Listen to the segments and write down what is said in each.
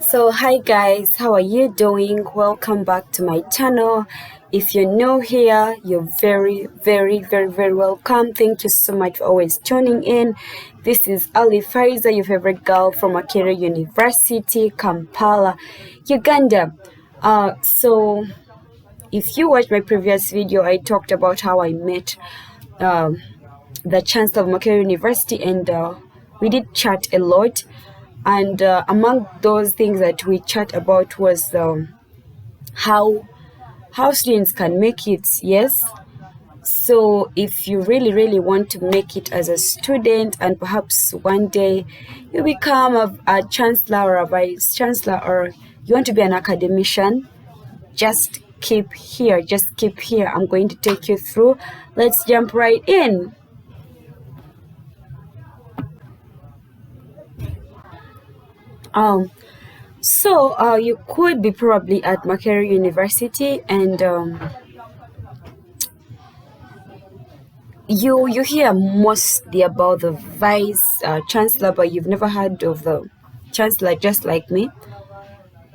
So hi guys, how are you doing? Welcome back to my channel. If you're new here, you're very welcome. Thank you so much for always tuning in. This is Faiza, your favorite girl from Makerere University, Kampala, Uganda. So if you watched my previous video, I talked about how I met the chancellor of Makerere University, and we did chat a lot. And among those things that we chat about was how students can make it. Yes, so if you really want to make it as a student, and perhaps one day you become a chancellor or a vice chancellor, or you want to be an academician, just keep here. I'm going to take you through. Let's jump right in. So you could be probably at Makerere University, and you hear mostly about the vice chancellor, but you've never heard of the chancellor, just like me.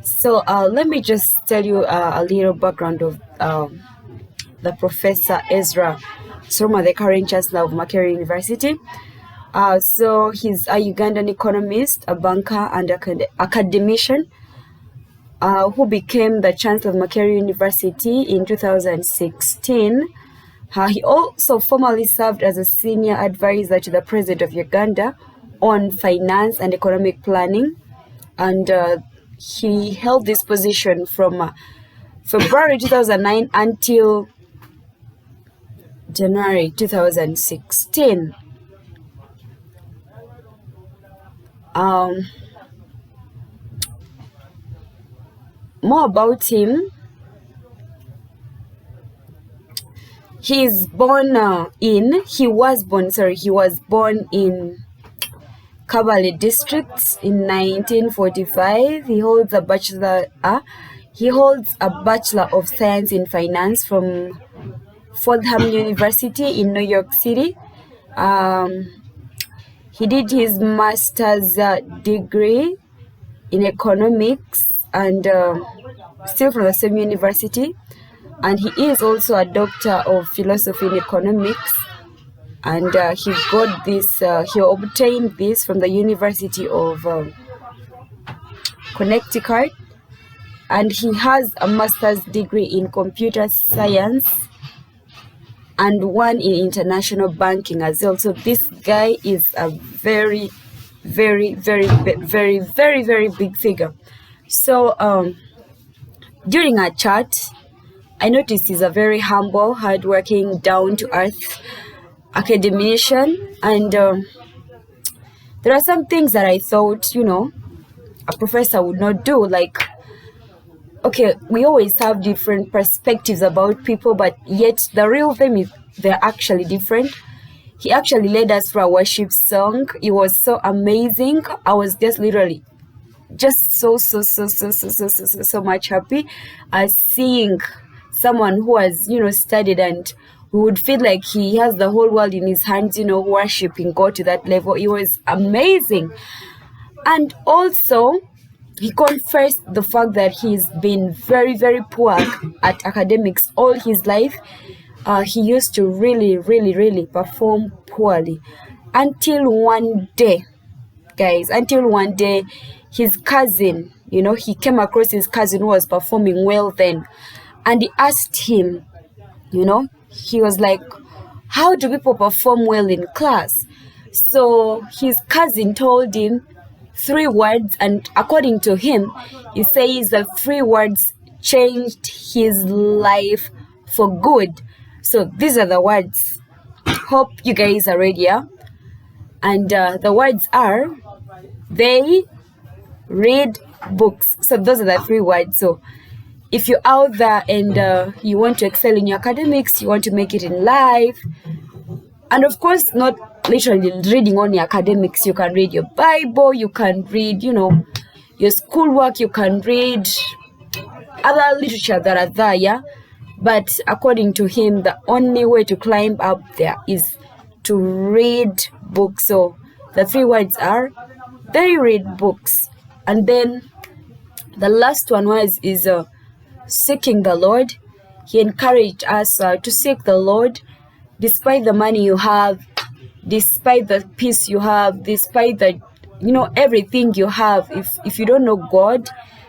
So let me just tell you a little background of the Professor Ezra Soma, the current chancellor of Makerere University. So he's a Ugandan economist, a banker, and academician who became the chancellor of Makerere University in 2016. He also formerly served as a senior advisor to the president of Uganda on finance and economic planning, and he held this position from February 2009 until January 2016. More about him. He was born in Kabale district in 1945. He holds a Bachelor of Science in Finance from Fordham University in New York City. He did his master's degree in economics, and still from the same university. And he is also a doctor of philosophy in economics, and he got this. He obtained this from the University of Connecticut, and he has a master's degree in computer science and one in international banking as well. So this guy is a very big figure. So during our chat, I noticed he's a very humble, hardworking, down-to-earth academician, and there are some things that I thought, a professor would not do. Like, okay, we always have different perspectives about people, but yet the real thing is they're actually different. He actually led us through a worship song. It was so amazing. I was just literally so much happy as seeing someone who has studied, and who would feel like he has the whole world in his hands, worshiping God to that level. It was amazing. And also he confessed the fact that he's been very poor at academics all his life. He used to really perform poorly until one day, guys, his cousin, he came across his cousin who was performing well then, and he asked him, he was like, how do people perform well in class? So his cousin told him 3 words, and according to him, he says the 3 words changed his life for good. So these are the words. Hope you guys are ready. Yeah? And the words are, they read books. So those are the 3 words. So if you're out there and you want to excel in your academics, you want to make it in life, and of course not literally reading only academics, you can read your Bible, you can read your schoolwork, you can read other literature that are there, yeah. But according to him, the only way to climb up there is to read books. So the 3 words are, they read books. And then The last one is seeking the Lord. He encouraged us to seek the Lord despite the money you have, despite the peace you have, despite the everything you have. If you don't know God,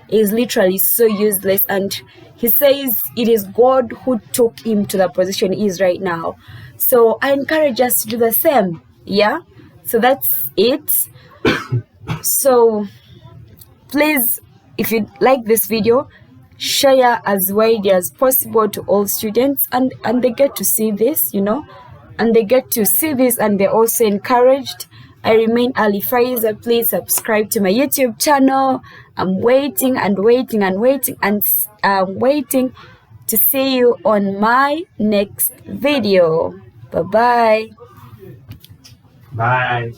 it is literally so useless. And he says it is God who took him to the position he is right now. So I encourage us to do the same. Yeah. So that's it. So please, if you like this video, share as widely as possible to all students, and they get to see this, and they get to see this, and they're also encouraged. I remain Ali Faiza. Please subscribe to my YouTube channel. I'm waiting and waiting and waiting, and I'm waiting to see you on my next video. Bye-bye. Bye.